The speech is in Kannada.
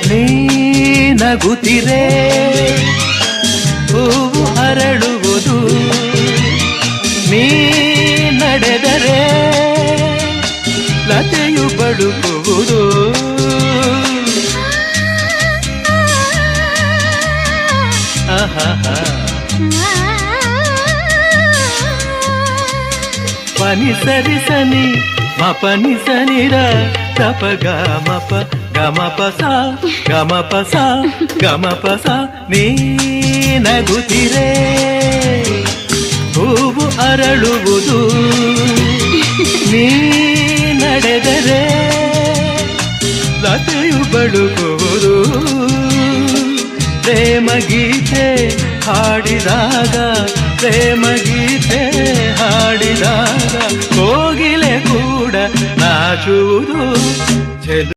ನೀ ನಗುತ್ತಿರೆ ಹೂವು ಅರಳುವುದು, ನೀ ನಡೆದರೆ ಲತೆಯು ಬಳುಕುವುದು. ಪನಿ ಸರಿ ಸನಿ ಮಪನಿ ಸನಿರ ತಪ ಗಮಪ ಗಮಪ ಸ ಗಮಪ ಸ ಗಮಪ ಸ. ನೀ ನಗುತ್ತಿರೆ ಹೂವು ಅರಳುವುದು, ನೀ ನಡೆದರೆ ಲತೆಯು ಬಳುಕುವುದು. ಪ್ರೇಮ ಗೀತೆ ಹಾಡಿದಾಗ, ಪ್ರೇಮ ಗೀತೆ ಹಾಡಿದಾಗ ಕೋಗಿಲೆ ಕೂಡ ನಾಚುವುದು.